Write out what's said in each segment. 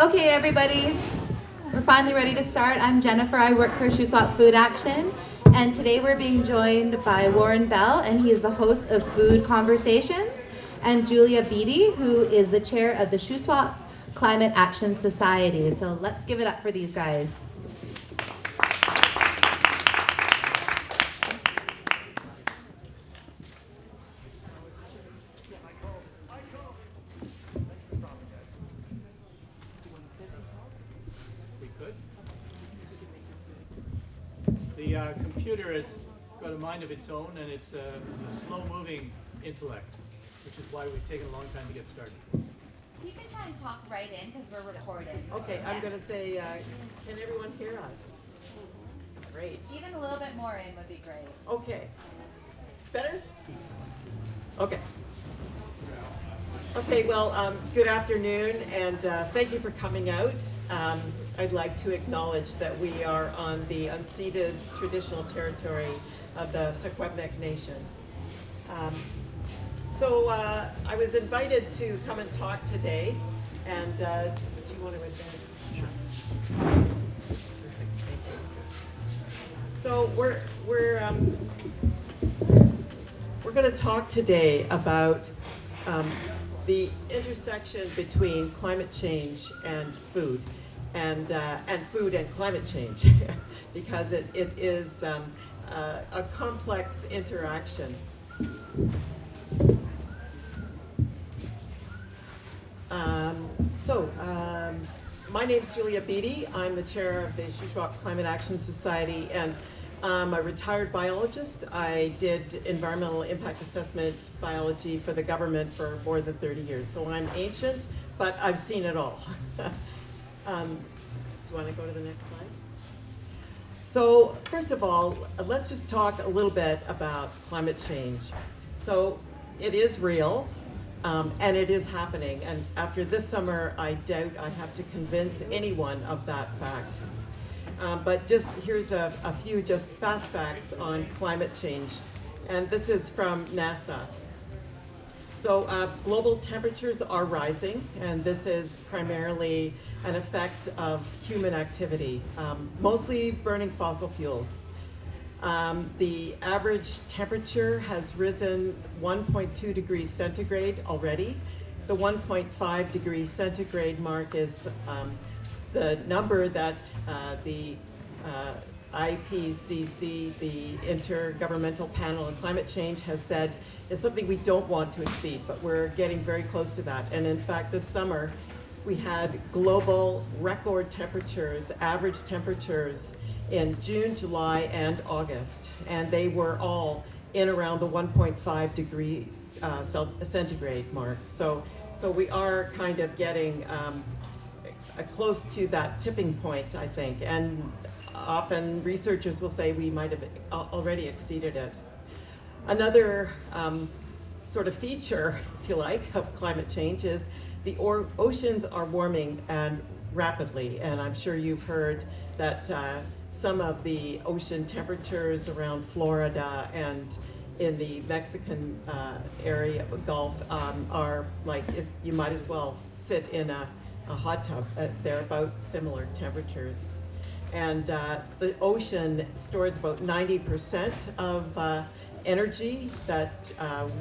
Okay, everybody, we're finally ready to start. I'm Jennifer. I work for Shuswap Food Action, and today we're being joined by Warren Bell, and he is the host of Food Conversations, and Julia Beatty, who is the chair of the Shuswap Climate Action Society. So let's give it up for these guys. The computer has got a mind of its own, and it's a slow-moving intellect, which is why we've taken a long time to get started. You can try and talk right in because we're recording. Okay, I'm going to say, can everyone hear us? Great. Even a little bit more in would be great. Okay. Better? Okay. Okay, well, good afternoon, and thank you for coming out. I'd like to acknowledge that we are on the unceded traditional territory of the Shuswap Nation. So I was invited to come and talk today, and do you want to advance? Sure. Perfect, thank you. So we're going to talk today about the intersection between climate change and food, and food and climate change, because it is a complex interaction. My name's Julia Beatty. I'm the chair of the Shuswap Climate Action Society, and I'm a retired biologist. I did environmental impact assessment biology for the government for more than 30 years. So I'm ancient, but I've seen it all. Do you want to go to the next slide? So first of all, let's just talk a little bit about climate change. So it is real, and it is happening. And after this summer, I doubt I have to convince anyone of that fact. But just here's a few just fast facts on climate change. And this is from NASA. So global temperatures are rising, and this is primarily an effect of human activity, mostly burning fossil fuels. The average temperature has risen 1.2 degrees centigrade already. The 1.5 degrees centigrade mark is the number that the IPCC, the Intergovernmental Panel on Climate Change, has said is something we don't want to exceed, but we're getting very close to that. And in fact, this summer, we had global record temperatures, average temperatures in June, July, and August. And they were all in around the 1.5 degree centigrade mark. So we are kind of getting close to that tipping point, I think. And often researchers will say we might have already exceeded it. Another sort of feature, if you like, of climate change is the oceans are warming and rapidly. And I'm sure you've heard that some of the ocean temperatures around Florida and in the Mexican area, Gulf, are like, you might as well sit in a hot tub. They're about similar temperatures. And the ocean stores about 90% of energy that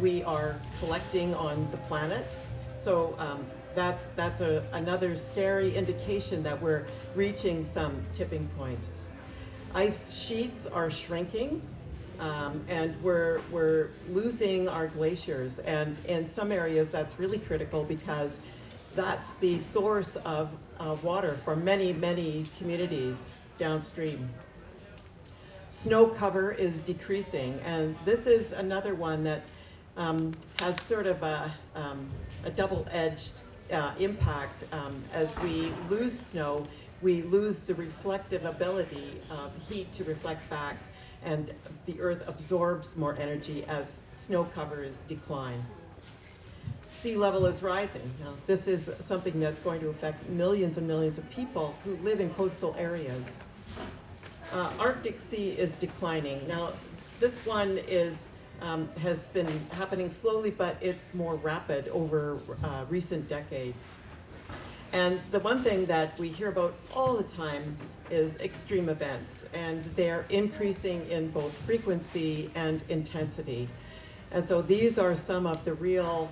we are collecting on the planet. So that's another scary indication that we're reaching some tipping point. Ice sheets are shrinking, and we're losing our glaciers. And in some areas, that's really critical because that's the source of water for many, many communities downstream. Snow cover is decreasing, and this is another one that has sort of a double-edged impact. As we lose snow, we lose the reflective ability of heat to reflect back, and the earth absorbs more energy as snow covers decline. Sea level is rising. Now, this is something that's going to affect millions and millions of people who live in coastal areas. Arctic Sea is declining. Now, this one has been happening slowly, but it's more rapid over recent decades. And the one thing that we hear about all the time is extreme events, and they're increasing in both frequency and intensity. And so these are some of the real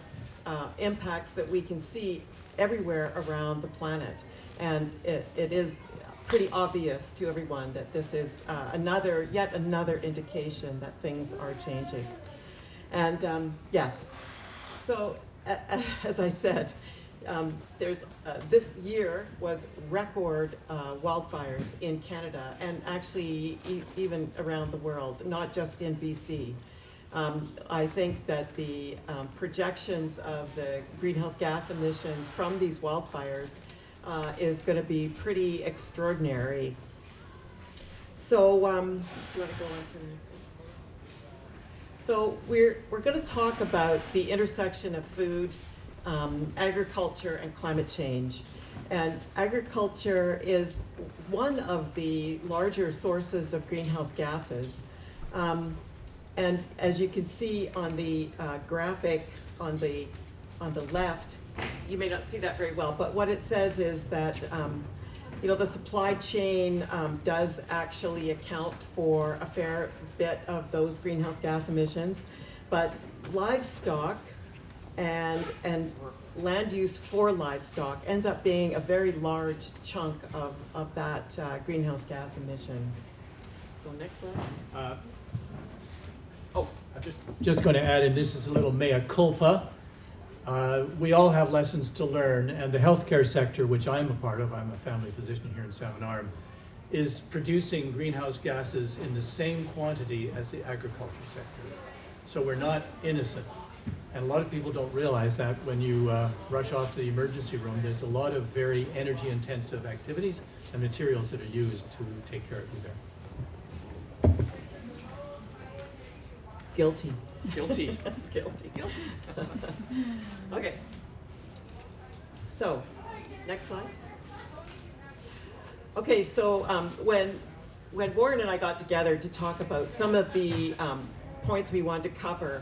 impacts that we can see everywhere around the planet. And it is pretty obvious to everyone that this is yet another indication that things are changing. And yes, so as I said, this year was record wildfires in Canada, and actually even around the world, not just in BC. I think that the projections of the greenhouse gas emissions from these wildfires is going to be pretty extraordinary. So, do you want to go on to the next one? So we're going to talk about the intersection of food, agriculture, and climate change. And agriculture is one of the larger sources of greenhouse gases. And as you can see on the graphic on the left, you may not see that very well, but what it says is that the supply chain does actually account for a fair bit of those greenhouse gas emissions, but livestock and land use for livestock ends up being a very large chunk of that greenhouse gas emission. So next slide. I'm just going to add in, this is a little mea culpa. We all have lessons to learn, and the healthcare sector, which I'm a part of, I'm a family physician here in Salmon Arm, is producing greenhouse gases in the same quantity as the agriculture sector. So we're not innocent. And a lot of people don't realize that when you rush off to the emergency room, there's a lot of very energy intensive activities and materials that are used to take care of you there. Guilty. Guilty. Guilty. Okay. So, next slide. Okay, so when Warren and I got together to talk about some of the points we wanted to cover,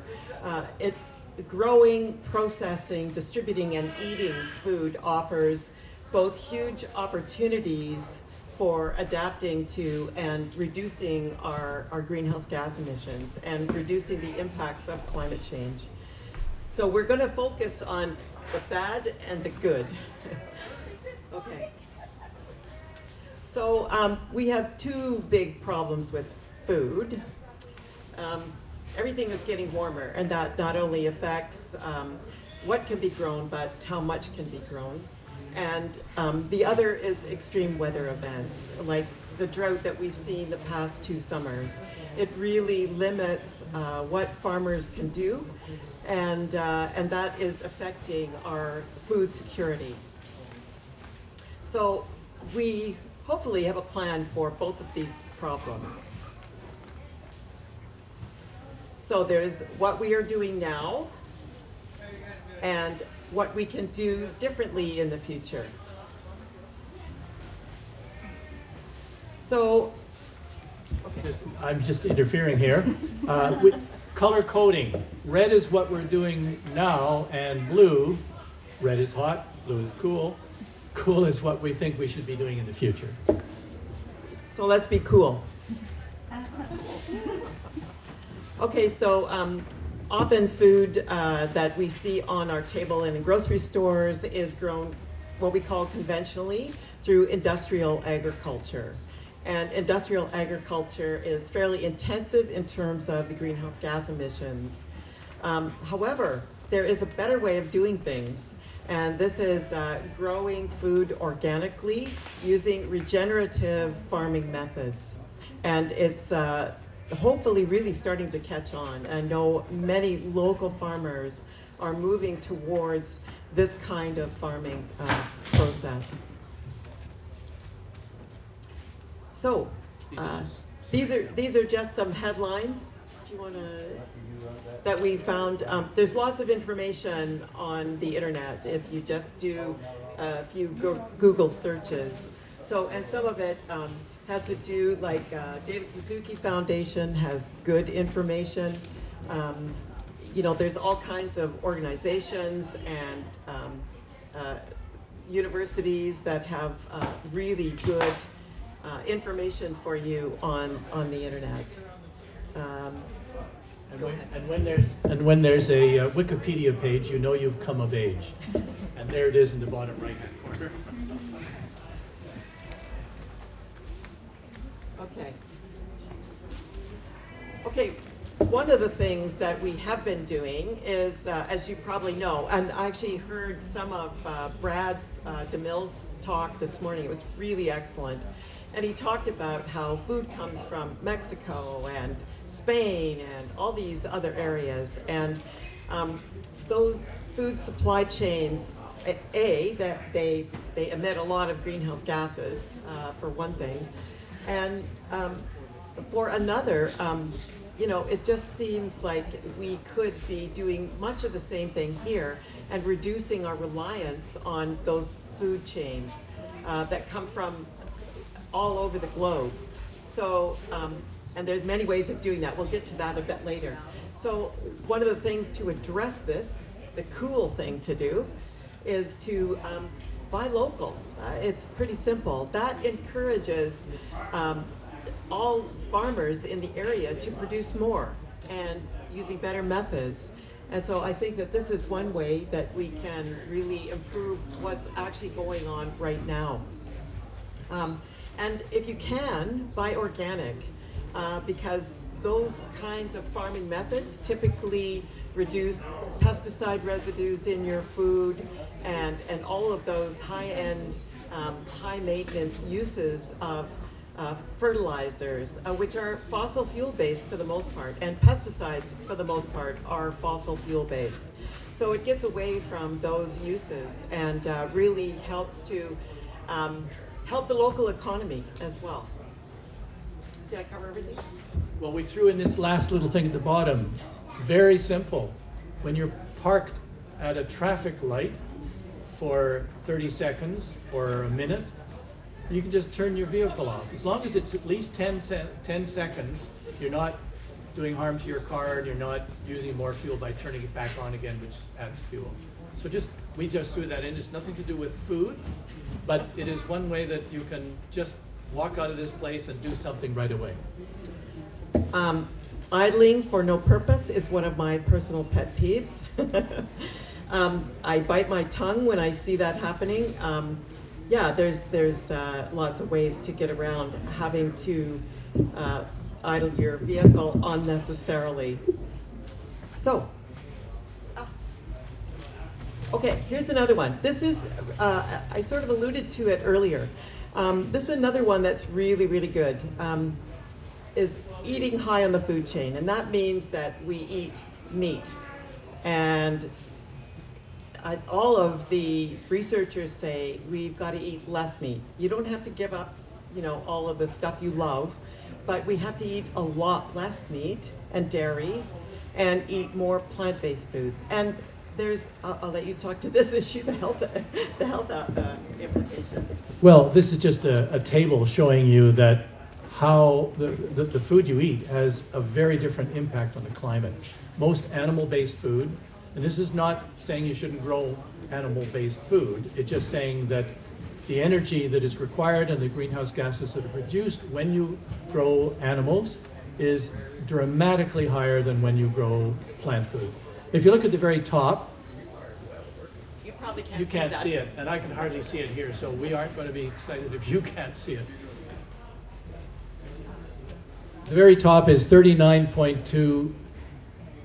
growing, processing, distributing, and eating food offers both huge opportunities for adapting to and reducing our greenhouse gas emissions and reducing the impacts of climate change. So we're going to focus on the bad and the good. Okay. So we have two big problems with food. Everything is getting warmer, and that not only affects what can be grown, but how much can be grown. And the other is extreme weather events, like the drought that we've seen the past 2 summers. It really limits what farmers can do, and that is affecting our food security. So we hopefully have a plan for both of these problems. So there's what we are doing now, and what we can do differently in the future. So, okay. I'm just interfering here. With color coding, red is what we're doing now, and blue, red is hot, blue is cool. Cool is what we think we should be doing in the future. So let's be cool. Okay, so often food that we see on our table and in grocery stores is grown what we call conventionally through industrial agriculture. And industrial agriculture is fairly intensive in terms of the greenhouse gas emissions. However, there is a better way of doing things, and this is growing food organically using regenerative farming methods. And it's hopefully really starting to catch on. I know many local farmers are moving towards this kind of farming process. So these are just some headlines. Do you want to? That we found. There's lots of information on the internet if you just do a few Google searches. So, and some of it has to do, like David Suzuki Foundation has good information. There's all kinds of organizations and universities that have really good information for you on the internet. Go ahead. And when there's a Wikipedia page, you know you've come of age. And there it is in the bottom right-hand corner. Okay, one of the things that we have been doing is, as you probably know, and I actually heard some of Brad DeMille's talk this morning. It was really excellent. And he talked about how food comes from Mexico and Spain and all these other areas. And those food supply chains, that they emit a lot of greenhouse gases, for one thing. And for another, it just seems like we could be doing much of the same thing here and reducing our reliance on those food chains that come from all over the globe. So, and there's many ways of doing that. We'll get to that a bit later. So one of the things to address this, the cool thing to do, is to buy local. It's pretty simple. That encourages all farmers in the area to produce more and using better methods. And so I think that this is one way that we can really improve what's actually going on right now. And if you can, buy organic, because those kinds of farming methods typically reduce pesticide residues in your food and all of those high-end, high-maintenance uses of fertilizers, which are fossil fuel-based for the most part, and pesticides for the most part are fossil fuel-based. So it gets away from those uses and really helps to help the local economy as well. Did I cover everything? Well, we threw in this last little thing at the bottom. Very simple. When you're parked at a traffic light for 30 seconds or a minute, you can just turn your vehicle off. As long as it's at least 10 seconds, you're not doing harm to your car and you're not using more fuel by turning it back on again, which adds fuel. So we just threw that in. It's nothing to do with food, but it is one way that you can just walk out of this place and do something right away. Idling for no purpose is one of my personal pet peeves. I bite my tongue when I see that happening. There's lots of ways to get around having to idle your vehicle unnecessarily. So, okay, here's another one. This is, I sort of alluded to it earlier. This is another one that's really, really good, is eating high on the food chain. And that means that we eat meat. And all of the researchers say we've got to eat less meat. You don't have to give up, all of the stuff you love, but we have to eat a lot less meat and dairy and eat more plant-based foods. And I'll let you talk to this issue, the health implications. Well, this is just a table showing you that how the food you eat has a very different impact on the climate. Most animal-based food, and this is not saying you shouldn't grow animal-based food, it's just saying that the energy that is required and the greenhouse gases that are produced when you grow animals is dramatically higher than when you grow plant food. If you look at the very top, you probably you can't see it, and I can hardly see it here, so we aren't going to be excited if you can't see it. The very top is 39.2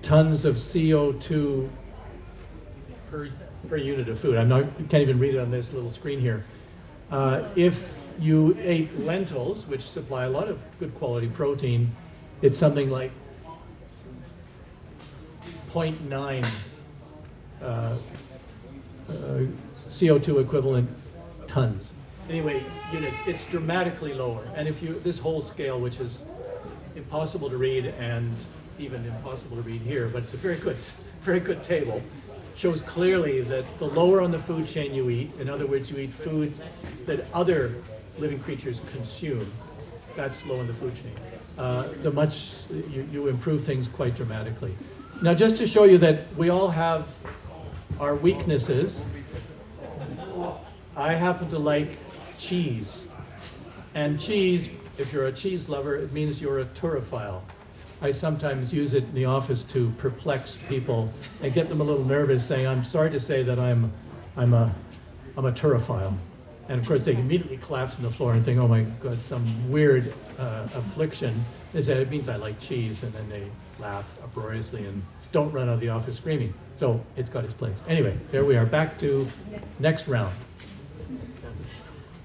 tons of CO2 per unit of food. You can't even read it on this little screen here. If you ate lentils, which supply a lot of good quality protein, it's something like 0.9 CO2 equivalent tons. Anyway, units, it's dramatically lower. And this whole scale, which is impossible to read and even impossible to read here, but it's a very good table, shows clearly that the lower on the food chain you eat, in other words, you eat food that other living creatures consume, that's low in the food chain. You improve things quite dramatically. Now, just to show you that we all have our weaknesses, I happen to like cheese. And cheese, if you're a cheese lover, it means you're a turophile. I sometimes use it in the office to perplex people and get them a little nervous, saying, I'm sorry to say that I'm a turophile. And of course they immediately collapse on the floor and think, oh my God, some weird affliction. They say, it means I like cheese, and then they laugh uproariously and don't run out of the office screaming. So it's got its place. Anyway, there we are, back to next round.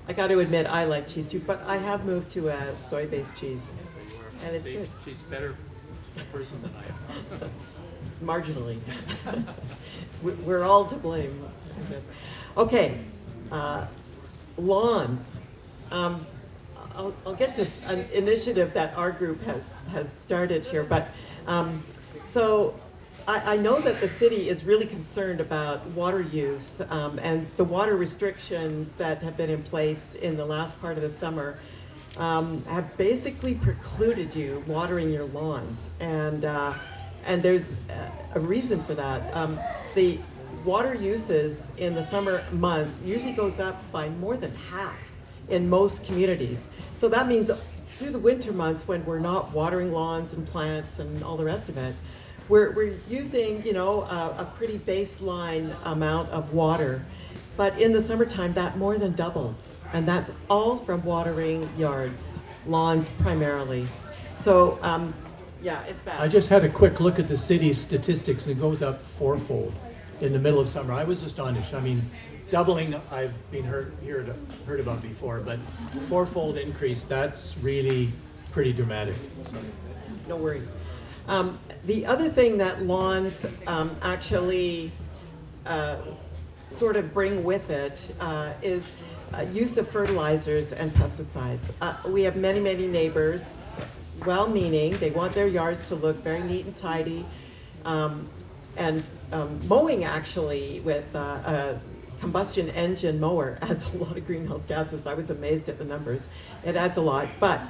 I got to admit, I like cheese too, but I have moved to a soy-based cheese, and it's good. She's a better person than I am. Marginally. We're all to blame, I guess. Okay, lawns. I'll get to an initiative that our group has started here, but so I know that the city is really concerned about water use, and the water restrictions that have been in place in the last part of the summer have basically precluded you watering your lawns, and there's a reason for that. The water uses in the summer months usually goes up by more than half in most communities. So that means through the winter months, when we're not watering lawns and plants and all the rest of it, we're using, a pretty baseline amount of water. But in the summertime, that more than doubles. And that's all from watering yards, lawns primarily. So, yeah, it's bad. I just had a quick look at the city's statistics, and it goes up fourfold in the middle of summer. I was astonished. I mean, doubling I've been heard about before, but fourfold increase, that's really pretty dramatic. So. No worries. The other thing that lawns actually sort of bring with it is use of fertilizers and pesticides. We have many, many neighbors, well-meaning, they want their yards to look very neat and tidy, and mowing actually with a combustion engine mower adds a lot of greenhouse gases. I was amazed at the numbers. It adds a lot, but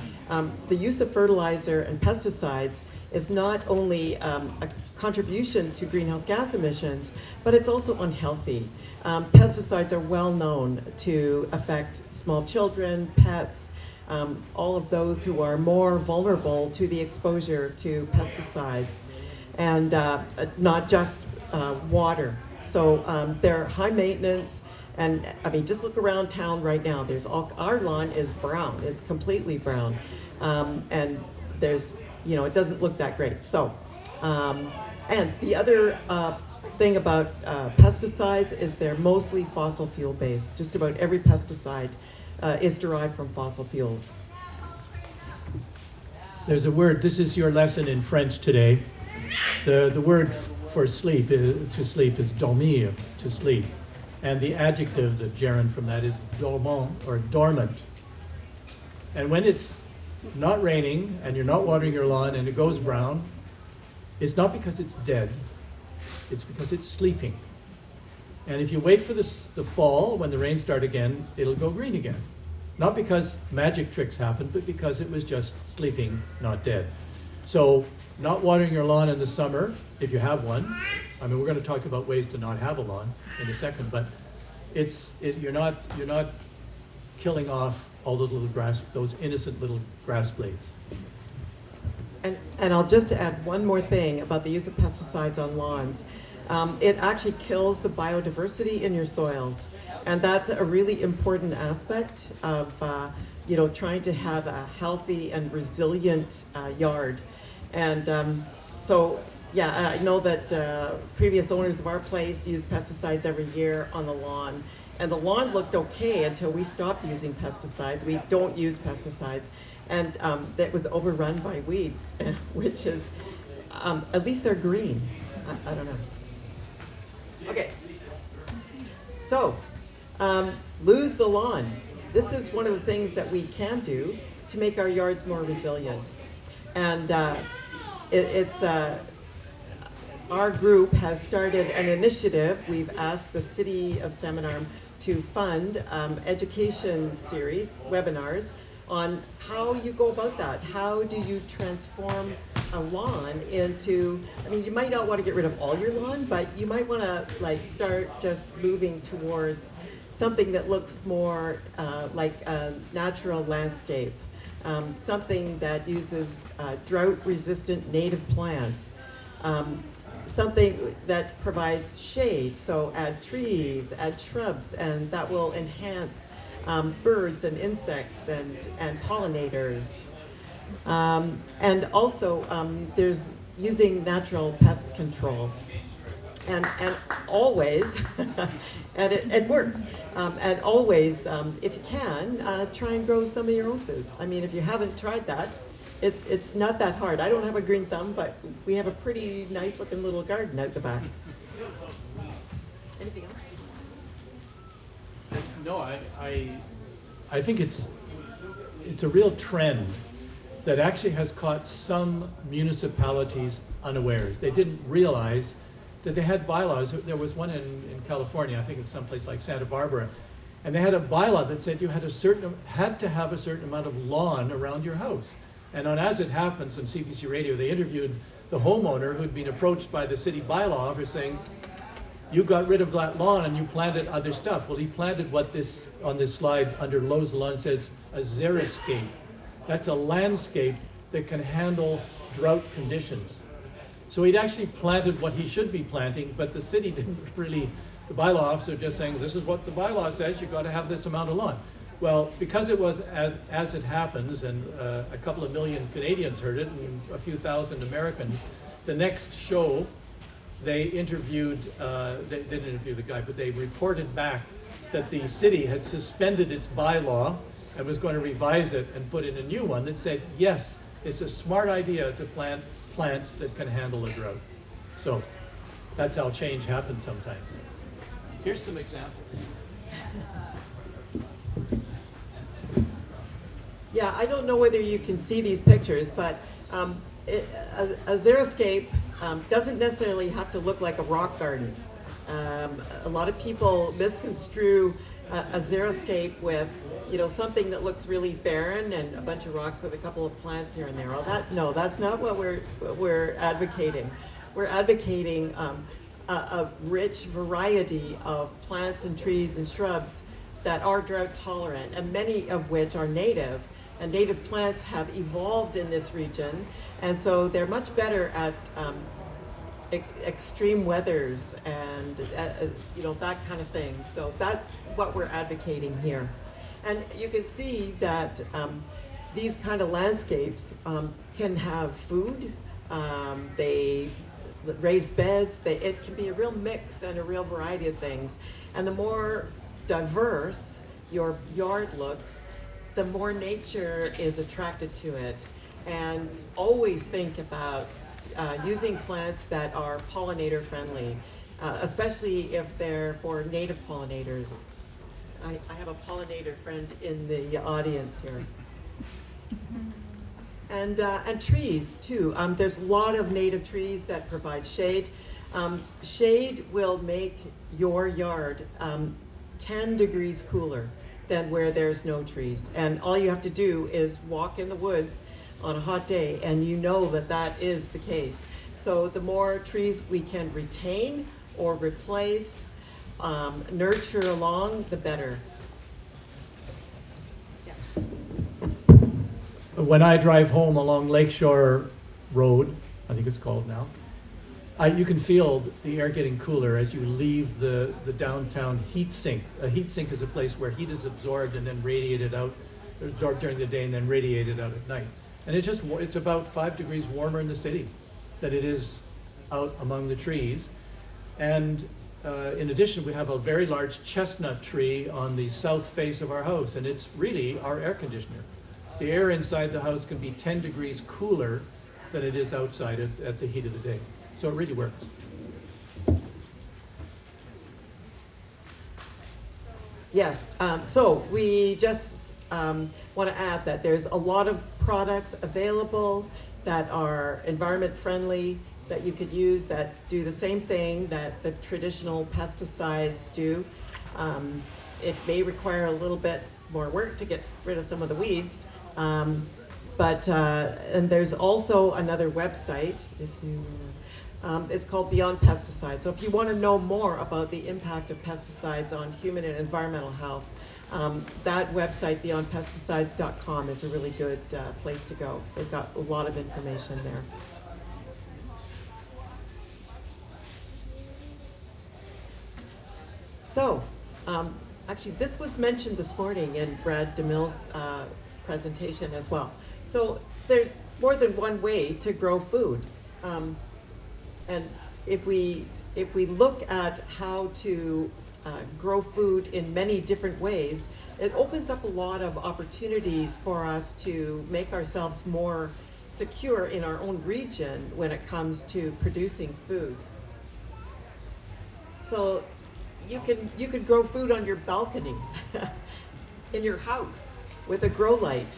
the use of fertilizer and pesticides is not only a contribution to greenhouse gas emissions, but it's also unhealthy. Pesticides are well known to affect small children, pets, all of those who are more vulnerable to the exposure to pesticides, and not just water. So they're high maintenance, and I mean, just look around town right now. Our lawn is brown. It's completely brown, and there's, it doesn't look that great. So, and the other thing about pesticides is they're mostly fossil fuel based. Just about every pesticide is derived from fossil fuels. There's a word, this is your lesson in French today. The word for sleep, to sleep, is dormir, to sleep. And the adjective, the gerund from that, is dormant, or dormant. And when it's not raining and you're not watering your lawn and it goes brown, it's not because it's dead, it's because it's sleeping. And if you wait for the fall, when the rains start again, it'll go green again. Not because magic tricks happen, but because it was just sleeping, not dead. So not watering your lawn in the summer, if you have one, I mean, we're going to talk about ways to not have a lawn in a second, but you're not killing off all those little those innocent little grass blades. And I'll just add one more thing about the use of pesticides on lawns. It actually kills the biodiversity in your soils, and that's a really important aspect of trying to have a healthy and resilient yard. And so, yeah, I know that previous owners of our place used pesticides every year on the lawn, and the lawn looked okay until we stopped using pesticides. We don't use pesticides, and that was overrun by weeds, which is, at least they're green. I don't know. Okay, so lose the lawn. This is one of the things that we can do to make our yards more resilient. And our group has started an initiative. We've asked the City of Salmon Arm to fund education series, webinars, on how you go about that. How do you transform a lawn into, I mean, you might not want to get rid of all your lawn, but you might want to like start just moving towards something that looks more like a natural landscape. Something that uses drought-resistant native plants. Something that provides shade, so add trees, add shrubs, and that will enhance birds and insects and pollinators. And also, there's using natural pest control. And always, and it works. And always, if you can, try and grow some of your own food. I mean, if you haven't tried that, it's not that hard. I don't have a green thumb, but we have a pretty nice looking little garden out the back. Anything else? No, I think it's a real trend that actually has caught some municipalities unawares. They didn't realize that they had bylaws. There was one in California, I think it's someplace like Santa Barbara, and they had a bylaw that said you had to have a certain amount of lawn around your house. And on As It Happens on CBC Radio, they interviewed the homeowner who'd been approached by the city bylaw officer saying, you got rid of that lawn and you planted other stuff. Well, he planted what this, on this slide under Lowe's Lawn says, a xeriscape. That's a landscape that can handle drought conditions. So he'd actually planted what he should be planting, but the city didn't really, the bylaw officer just saying, this is what the bylaw says, you got to have this amount of lawn. Well, because it was As It Happens, and a couple of million Canadians heard it, and a few thousand Americans, the next show, they interviewed, they didn't interview the guy, but they reported back that the city had suspended its bylaw and was going to revise it and put in a new one that said, yes, it's a smart idea to plant plants that can handle a drought. So that's how change happens sometimes. Here's some examples. Yeah, I don't know whether you can see these pictures, but a xeriscape doesn't necessarily have to look like a rock garden. A lot of people misconstrue a xeriscape with, you know, something that looks really barren and a bunch of rocks with a couple of plants here and there. No, that's not what we're advocating. We're advocating a rich variety of plants and trees and shrubs that are drought tolerant, and many of which are native. And native plants have evolved in this region, and so they're much better at extreme weathers and you know, that kind of thing. So that's what we're advocating here. And you can see that these kind of landscapes can have food, they raised beds, it can be a real mix and a real variety of things. And the more diverse your yard looks, the more nature is attracted to it. And always think about using plants that are pollinator friendly, especially if they're for native pollinators. I have a pollinator friend in the audience here. And trees too. There's a lot of native trees that provide shade. Shade will make your yard 10 degrees cooler than where there's no trees. And all you have to do is walk in the woods on a hot day, and you know that that is the case. So the more trees we can retain or replace, nurture along, the better. Yeah. When I drive home along Lakeshore Road, I think it's called now, you can feel the air getting cooler as you leave the downtown heat sink. A heat sink is a place where heat is absorbed and then radiated out, absorbed during the day and then radiated out at night. And it's about 5 degrees warmer in the city than it is out among the trees. And in addition, we have a very large chestnut tree on the south face of our house, and it's really our air conditioner. The air inside the house can be 10 degrees cooler than it is outside at the heat of the day. So it really works. Yes, so we just want to add that there's a lot of products available that are environment friendly, that you could use, that do the same thing that the traditional pesticides do. It may require a little bit more work to get rid of some of the weeds, But and there's also another website, if you, it's called Beyond Pesticides. So if you want to know more about the impact of pesticides on human and environmental health, that website, beyondpesticides.com, is a really good place to go. They've got a lot of information there. So, actually, this was mentioned this morning in Brad DeMille's presentation as well. So there's more than one way to grow food. And if we look at how to grow food in many different ways, it opens up a lot of opportunities for us to make ourselves more secure in our own region when it comes to producing food. So you can grow food on your balcony, in your house, with a grow light,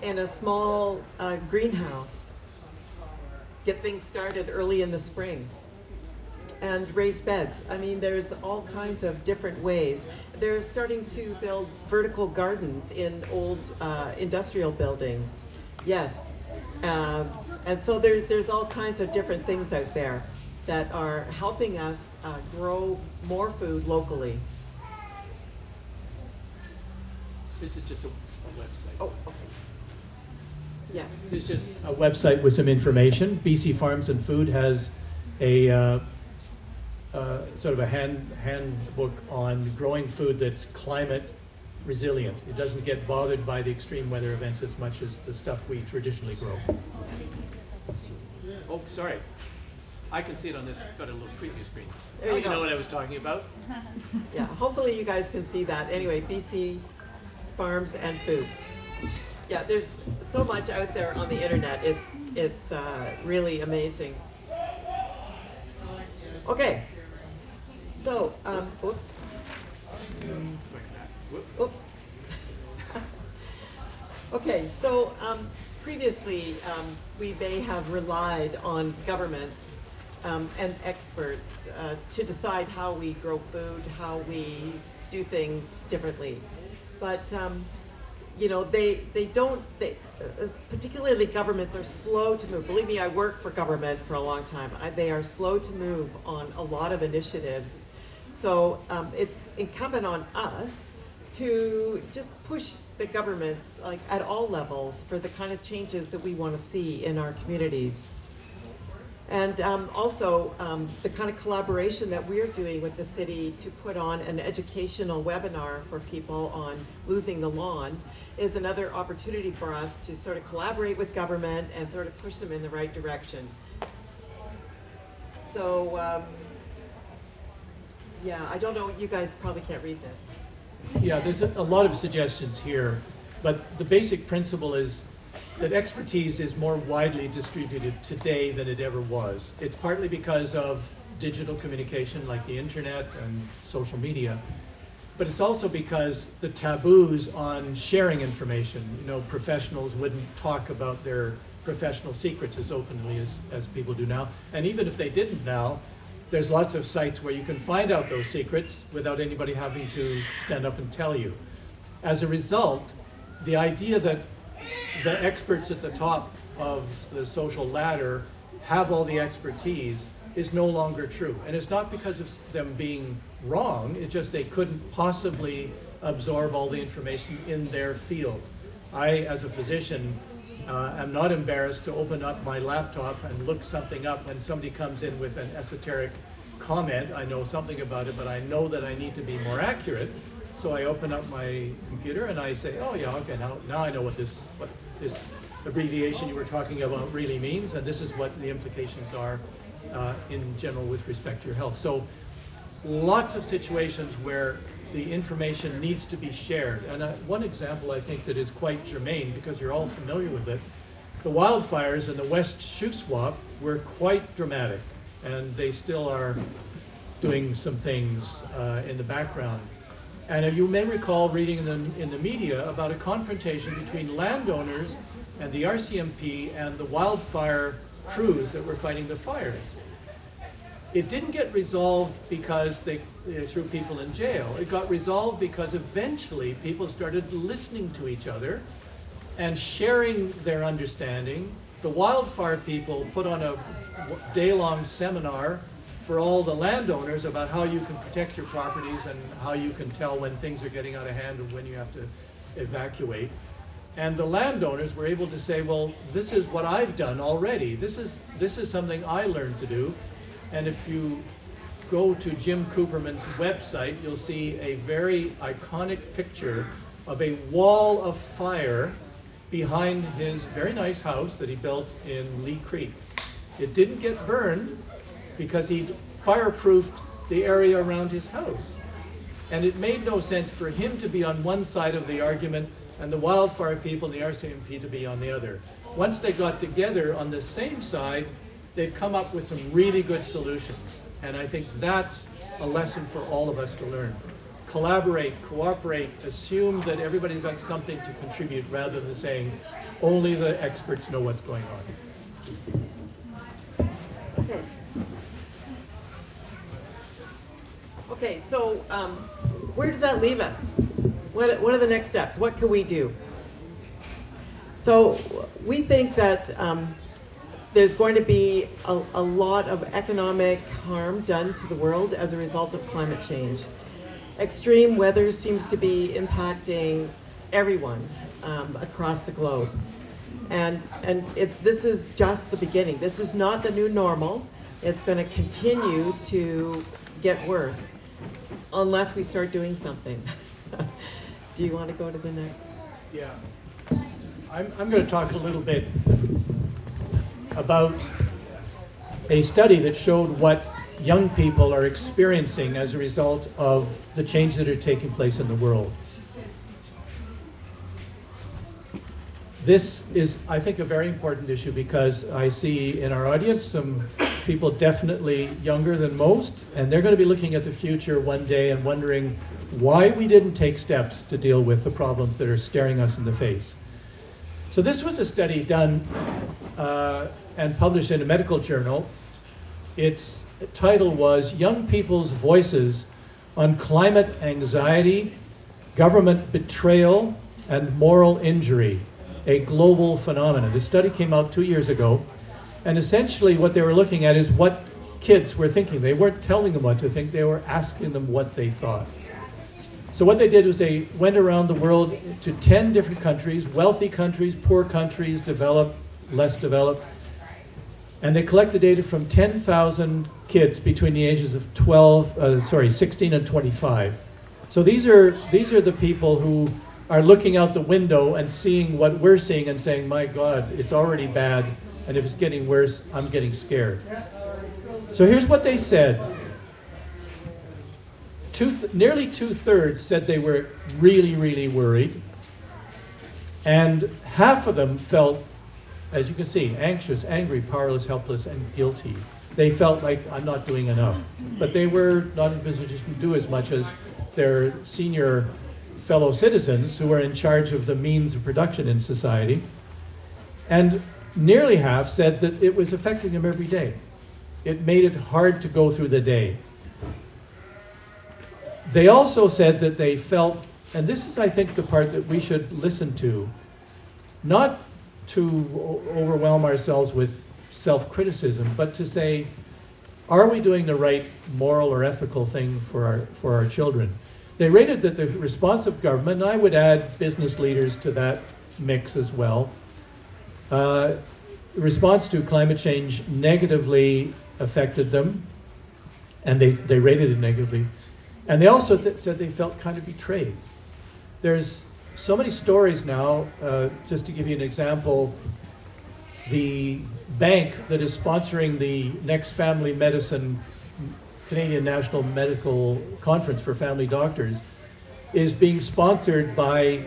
in a small greenhouse. Get things started early in the spring. And raised beds. I mean, there's all kinds of different ways. They're starting to build vertical gardens in old industrial buildings. Yes. And so there's all kinds of different things out there that are helping us grow more food locally. This is just a website. Oh, okay. Yeah. This is just a website with some information. BC Farms and Food has a sort of a handbook on growing food that's climate resilient. It doesn't get bothered by the extreme weather events as much as the stuff we traditionally grow. Oh, sorry. I can see it on this, got a little preview screen. There you go. know what I was talking about. Yeah, hopefully you guys can see that. Anyway, BC Farms and Food. Yeah, there's so much out there on the internet. It's really amazing. Okay. So, oops. Oop. Okay, so previously we may have relied on governments and experts to decide how we grow food, how we do things differently. But you know, particularly governments are slow to move. Believe me, I worked for government for a long time. They are slow to move on a lot of initiatives. So it's incumbent on us to just push the governments, like at all levels, for the kind of changes that we want to see in our communities. And also the kind of collaboration that we're doing with the city to put on an educational webinar for people on losing the lawn is another opportunity for us to sort of collaborate with government and sort of push them in the right direction. So, yeah, I don't know, you guys probably can't read this. Yeah, there's a lot of suggestions here, but the basic principle is that expertise is more widely distributed today than it ever was. It's partly because of digital communication like the internet and social media, but it's also because the taboos on sharing information, you know, professionals wouldn't talk about their professional secrets as openly as people do now. And even if they didn't now, there's lots of sites where you can find out those secrets without anybody having to stand up and tell you. As a result, the idea that the experts at the top of the social ladder have all the expertise is no longer true. And it's not because of them being wrong, it's just they couldn't possibly absorb all the information in their field. I, as a physician, am not embarrassed to open up my laptop and look something up when somebody comes in with an esoteric comment. I know something about it, but I know that I need to be more accurate. So I open up my computer and I say, oh yeah, okay, now I know what this abbreviation you were talking about really means, and this is what the implications are in general with respect to your health. So lots of situations where the information needs to be shared. And one example I think that is quite germane, because you're all familiar with it, the wildfires in the West Shuswap were quite dramatic, and they still are doing some things in the background. And you may recall reading in the media about a confrontation between landowners and the RCMP and the wildfire crews that were fighting the fires. It didn't get resolved because they threw people in jail. It got resolved because eventually people started listening to each other and sharing their understanding. The wildfire people put on a day-long seminar for all the landowners about how you can protect your properties and how you can tell when things are getting out of hand and when you have to evacuate. And the landowners were able to say, well, this is what I've done already. This is something I learned to do. And if you go to Jim Cooperman's website, you'll see a very iconic picture of a wall of fire behind his very nice house that he built in Lee Creek. It didn't get burned because he'd fireproofed the area around his house. And it made no sense for him to be on one side of the argument and the wildfire people and the RCMP to be on the other. Once they got together on the same side, they've come up with some really good solutions. And I think that's a lesson for all of us to learn. Collaborate, cooperate, assume that everybody's got something to contribute rather than saying only the experts know what's going on. Okay. Okay, so where does that leave us? What are the next steps? What can we do? So we think that there's going to be a lot of economic harm done to the world as a result of climate change. Extreme weather seems to be impacting everyone across the globe. And this is just the beginning. This is not the new normal. It's going to continue to get worse unless we start doing something. Do you want to go to the next? Yeah. I'm going to talk a little bit about a study that showed what young people are experiencing as a result of the change that are taking place in the world. This is, I think, a very important issue because I see in our audience some people definitely younger than most, and they're going to be looking at the future one day and wondering why we didn't take steps to deal with the problems that are staring us in the face. So this was a study done and published in a medical journal. Its title was Young People's Voices on Climate Anxiety, Government Betrayal, and Moral Injury, a Global Phenomenon. The study came out 2 years ago, and essentially what they were looking at is what kids were thinking. They weren't telling them what to think, they were asking them what they thought. So what they did was they went around the world to 10 different countries, wealthy countries, poor countries, developed, less developed, and they collected data from 10,000 kids between the ages of 16 and 25. So these are the people who are looking out the window and seeing what we're seeing and saying, my God, it's already bad, and if it's getting worse, I'm getting scared. So here's what they said. Nearly 2/3 said they were really, really worried, and half of them felt, as you can see, anxious, angry, powerless, helpless, and guilty. They felt like, I'm not doing enough. But they were not in a position to do as much as their senior fellow citizens who were in charge of the means of production in society. And nearly half said that it was affecting them every day. It made it hard to go through the day. They also said that they felt, and this is, I think, the part that we should listen to, not to overwhelm ourselves with self-criticism, but to say, are we doing the right moral or ethical thing for our children? They rated that the response of government, and I would add business leaders to that mix as well, response to climate change negatively affected them, and they rated it negatively. And they also said they felt kind of betrayed. There's so many stories now, just to give you an example, the bank that is sponsoring the next Family Medicine Canadian National Medical Conference for family doctors is being sponsored by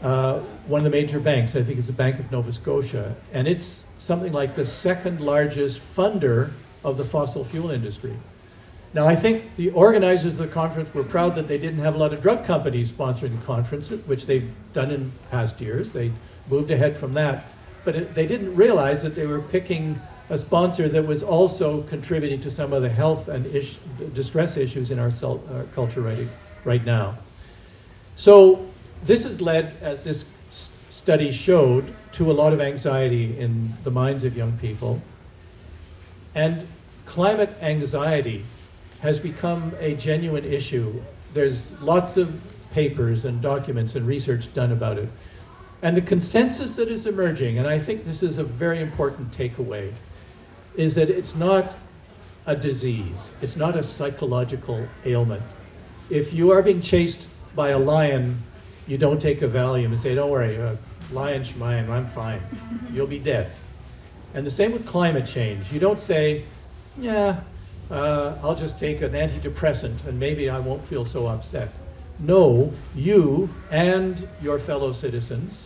one of the major banks. I think it's the Bank of Nova Scotia, and it's something like the second largest funder of the fossil fuel industry. Now, I think the organizers of the conference were proud that they didn't have a lot of drug companies sponsoring the conference, which they've done in past years. They moved ahead from that. But they didn't realize that they were picking a sponsor that was also contributing to some of the health and distress issues in our culture right now. So this has led, as this studies showed to a lot of anxiety in the minds of young people. And climate anxiety has become a genuine issue. There's lots of papers and documents and research done about it. And the consensus that is emerging, and I think this is a very important takeaway, is that it's not a disease. It's not a psychological ailment. If you are being chased by a lion, you don't take a Valium and say, don't worry, lion schmine, I'm fine. You'll be dead. And the same with climate change. You don't say, yeah, I'll just take an antidepressant and maybe I won't feel so upset. No, you and your fellow citizens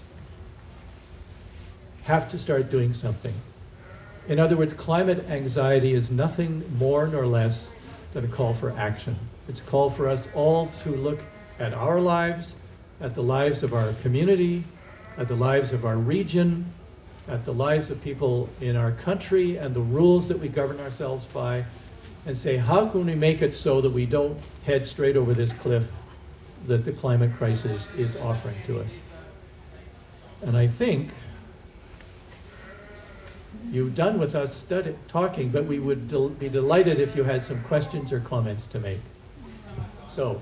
have to start doing something. In other words, climate anxiety is nothing more nor less than a call for action. It's a call for us all to look at our lives, at the lives of our community, at the lives of our region, at the lives of people in our country and the rules that we govern ourselves by, and say, how can we make it so that we don't head straight over this cliff that the climate crisis is offering to us? And I think you've done with us talking, but we would be delighted if you had some questions or comments to make. So.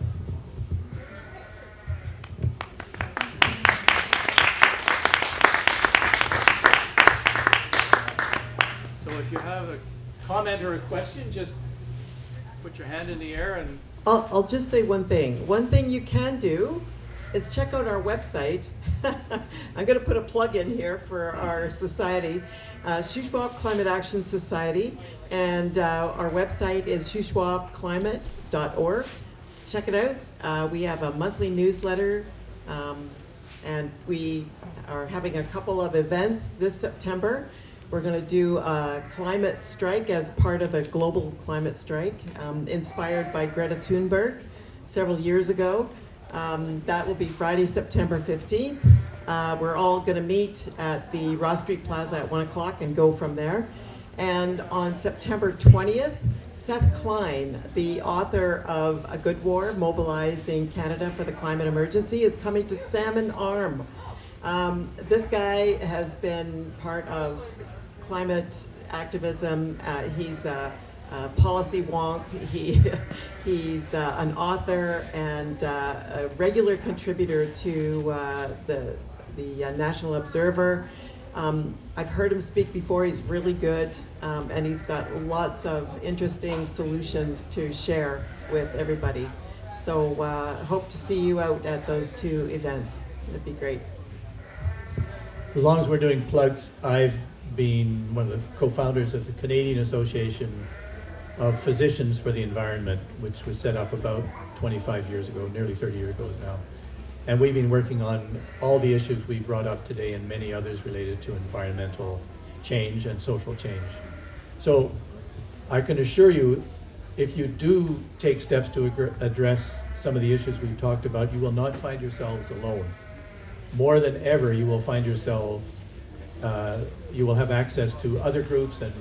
So if you have a comment or a question, just put your hand in the air and... I'll just say one thing. One thing you can do is check out our website. I'm going to put a plug in here for our society, Shuswap Climate Action Society, and our website is shuswapclimate.org. Check it out. We have a monthly newsletter, and we are having a couple of events this September. We're going to do a climate strike as part of a global climate strike, inspired by Greta Thunberg several years ago. That will be Friday, September 15th. We're all going to meet at the Ross Street Plaza at 1 o'clock and go from there. And on September 20th, Seth Klein, the author of A Good War, Mobilizing Canada for the Climate Emergency, is coming to Salmon Arm. This guy has been part of climate activism. He's a policy wonk. He's an author and a regular contributor to the National Observer. I've heard him speak before. He's really good, and he's got lots of interesting solutions to share with everybody. So hope to see you out at those two events. It'd be great. As long as we're doing plugs, I've been one of the co-founders of the Canadian Association of Physicians for the Environment, which was set up about 25 years ago, nearly 30 years ago now. And we've been working on all the issues we brought up today and many others related to environmental change and social change. So I can assure you, if you do take steps to address some of the issues we've talked about, you will not find yourselves alone. More than ever, you will find yourselves, you will have access to other groups and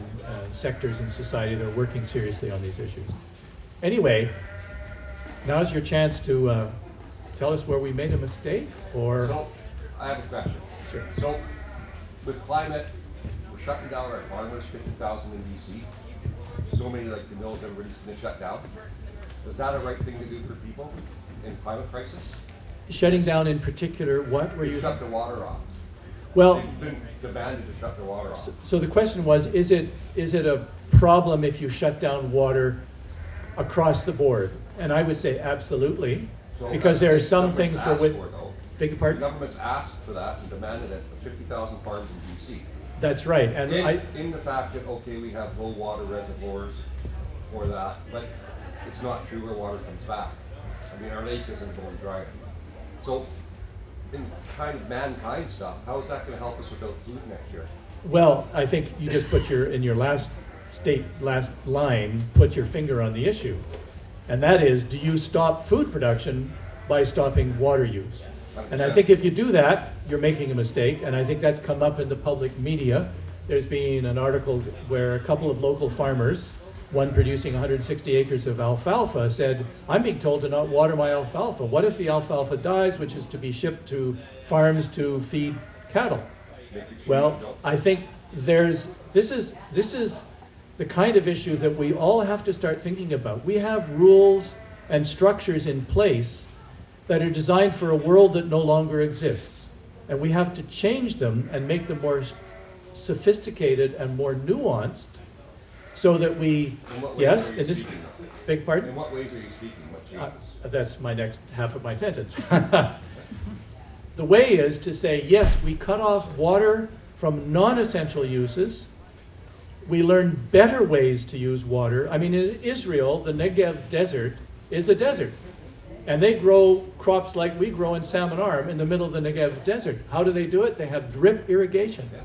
sectors in society that are working seriously on these issues. Anyway, now's your chance to tell us where we made a mistake, or... So, I have a question. Sure. So, with climate, we're shutting down our farmers, 50,000 in BC. So many, like the mills, everybody's going to shut down. Is that a right thing to do for people in climate crisis? Shutting down in particular, what were you... Shut the water off. Well, They've been demanded to shut the water off. so the question was, is it a problem if you shut down water across the board? And I would say absolutely, So because there are some government's things for asked which... it, though. Beg your The pardon? government's asked for that and demanded it for 50,000 farms in BC. That's right, and In the fact that, okay, we have low water reservoirs or that, but it's not true where water comes back. I mean, our lake isn't going dry. So, in kind of mankind stuff, how is that going to help us without food next year? Well, I think you just put in your last line, put your finger on the issue. And that is, do you stop food production by stopping water use? And I think if you do that, you're making a mistake, and I think that's come up in the public media. There's been an article where a couple of local farmers, one producing 160 acres of alfalfa, said, I'm being told to not water my alfalfa. What if the alfalfa dies, which is to be shipped to farms to feed cattle. Make it change, Well, no? I think this is the kind of issue that we all have to start thinking about. We have rules and structures in place that are designed for a world that no longer exists. And we have to change them and make them more sophisticated and more nuanced so that we, In what ways yes, are you in this, speaking of? beg pardon? In what ways are you speaking? What changes? That's my next half of my sentence. The way is to say, yes, we cut off water from non-essential uses. We learn better ways to use water. I mean, in Israel, the Negev desert is a desert. And they grow crops like we grow in Salmon Arm in the middle of the Negev desert. How do they do it? They have drip irrigation. Yeah.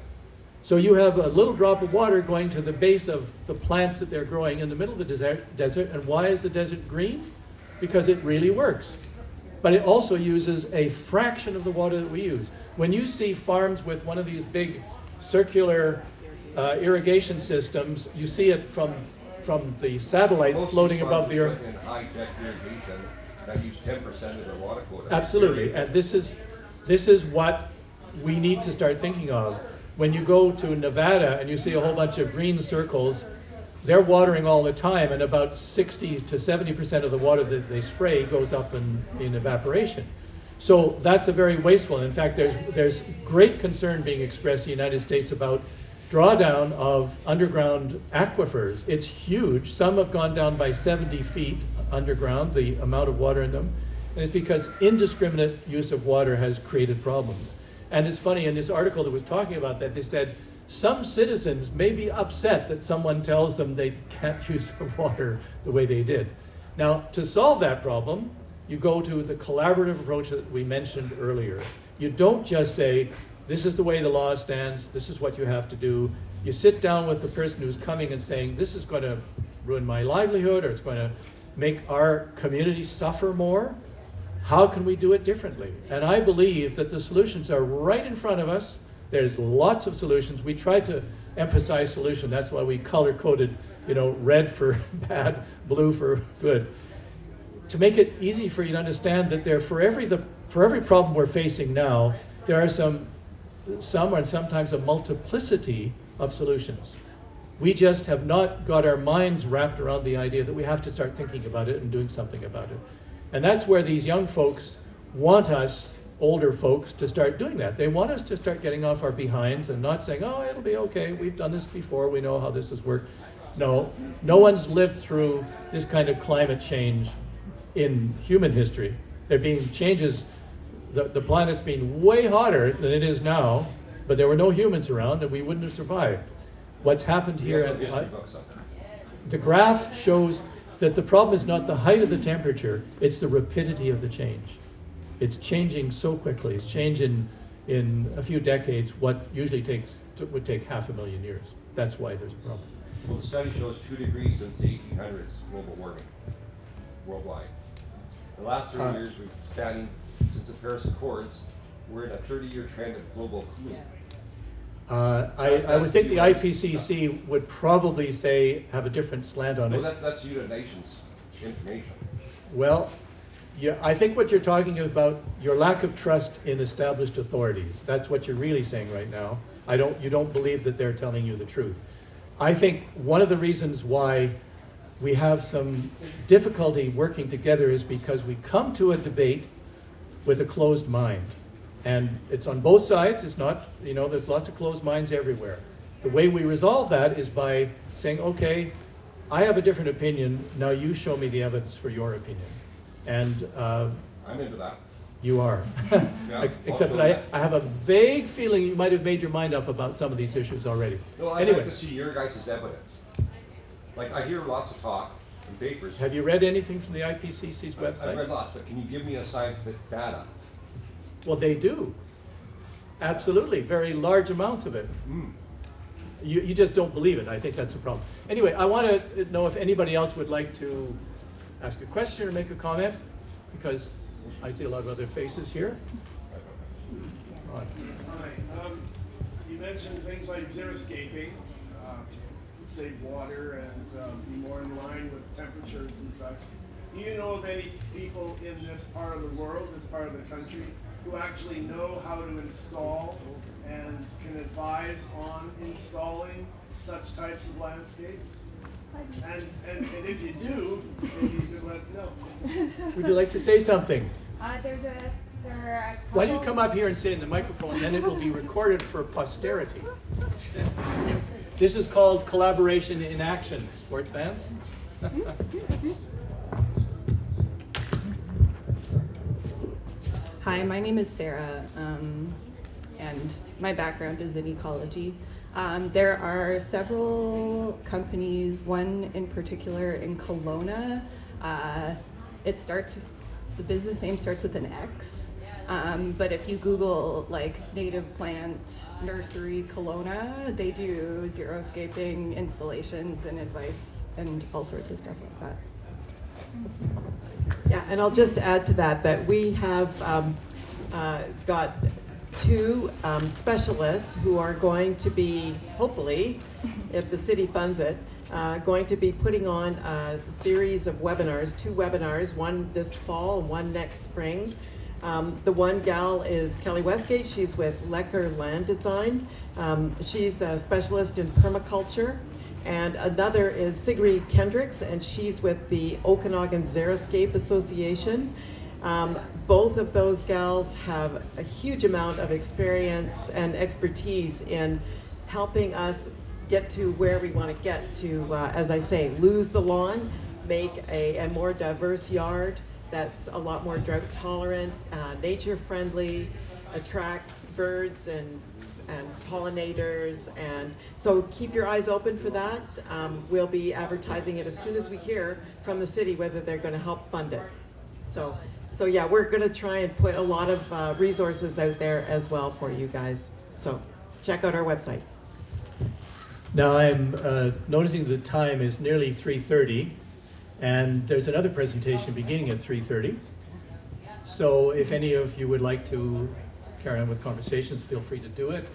So you have a little drop of water going to the base of the plants that they're growing in the middle of the desert. And why is the desert green? Because it really works. But it also uses a fraction of the water that we use. When you see farms with one of these big circular irrigation systems, you see it from the satellites Most floating of these above the farms earth. put in high-tech irrigation that use 10% of their water quota. Absolutely, and this is what we need to start thinking of. When you go to Nevada and you see a whole bunch of green circles, they're watering all the time, and about 60 to 70% of the water that they spray goes up in evaporation. So that's a very wasteful. In fact, there's great concern being expressed in the United States about drawdown of underground aquifers. It's huge. Some have gone down by 70 feet underground, the amount of water in them. And it's because indiscriminate use of water has created problems. And it's funny, in this article that was talking about that, they said some citizens may be upset that someone tells them they can't use the water the way they did. Now, to solve that problem, you go to the collaborative approach that we mentioned earlier. You don't just say, this is the way the law stands, this is what you have to do. You sit down with the person who's coming and saying, this is going to ruin my livelihood, or it's going to make our community suffer more. How can we do it differently? And I believe that the solutions are right in front of us. There's lots of solutions. We tried to emphasize solution. That's why we color-coded, red for bad, blue for good. To make it easy for you to understand that for every problem we're facing now, there are some and sometimes a multiplicity of solutions. We just have not got our minds wrapped around the idea that we have to start thinking about it and doing something about it. And that's where these young folks want us, older folks, to start doing that. They want us to start getting off our behinds and not saying, oh, it'll be okay, we've done this before, we know how this has worked. No one's lived through this kind of climate change in human history. There being changes, the planet's been way hotter than it is now, but there were no humans around and we wouldn't have survived. What's happened here, the graph shows that the problem is not the height of the temperature, it's the rapidity of the change. It's changing so quickly. It's changing in a few decades what usually would take 500,000 years. That's why there's a problem. Well, the study shows 2 degrees since the 1800s global warming worldwide. The last 30 years we've standing since the Paris Accords, we're in a 30-year trend of global cooling. I would think the IPCC would probably have a different slant on it. No, that's United Nations information. Well, yeah, I think what you're talking about, your lack of trust in established authorities. That's what you're really saying right now. You don't believe that they're telling you the truth. I think one of the reasons why we have some difficulty working together is because we come to a debate with a closed mind. And it's on both sides. It's not, there's lots of closed minds everywhere. The way we resolve that is by saying, okay, I have a different opinion. Now you show me the evidence for your opinion. And I'm into that. you are. Yeah, Except that I have a vague feeling you might have made your mind up about some of these issues already. No, I'd Anyway, like to see your guys' evidence. Like, I hear lots of talk in papers. have you read anything from the IPCC's I've website? read lots, but can you give me a scientific data? Well, they do. Absolutely, very large amounts of it. You just don't believe it. I think that's the problem. Anyway, I want to know if anybody else would like to ask a question or make a comment, because I see a lot of other faces here. Ron. Hi. You mentioned things like xeriscaping, save water and be more in line with temperatures and such. Do you know of any people in this part of the world, this part of the country, who actually know how to install and can advise on installing such types of landscapes? And if you do, maybe you could let us know. Would you like to say something? There are a Why don't you couple- come up here and say in the microphone, then it will be recorded for posterity. This is called collaboration in action, sports fans. Hi, my name is Sarah, and my background is in ecology. There are several companies, one in particular in Kelowna. The business name starts with an X, but if you Google like native plant nursery Kelowna, they do xeriscaping installations and advice and all sorts of stuff like that. Yeah, and I'll just add to that we have got two specialists who are going to be, hopefully, if the city funds it, going to be putting on a series of webinars, 2 webinars, one this fall and one next spring. The one gal is Kelly Westgate. She's with Lecker Land Design. She's a specialist in permaculture. And another is Sigrid Kendricks, and she's with the Okanagan Xeriscape Association. Both of those gals have a huge amount of experience and expertise in helping us get to where we want to get to, as I say, lose the lawn, make a more diverse yard that's a lot more drought tolerant, nature friendly, attracts birds and pollinators, and so keep your eyes open for that. We'll be advertising it as soon as we hear from the city whether they're going to help fund it. So yeah, we're going to try and put a lot of resources out there as well for you guys. So check out our website. Now I'm noticing the time is nearly 3:30, and there's another presentation beginning at 3:30. So if any of you would like to carry on with conversations, feel free to do it.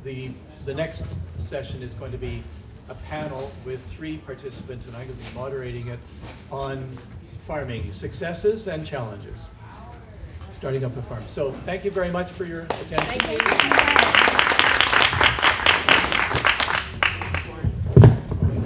The next session is going to be a panel with 3 participants, and I'm going to be moderating it on farming successes and challenges, starting up a farm. So thank you very much for your attention. Thank you.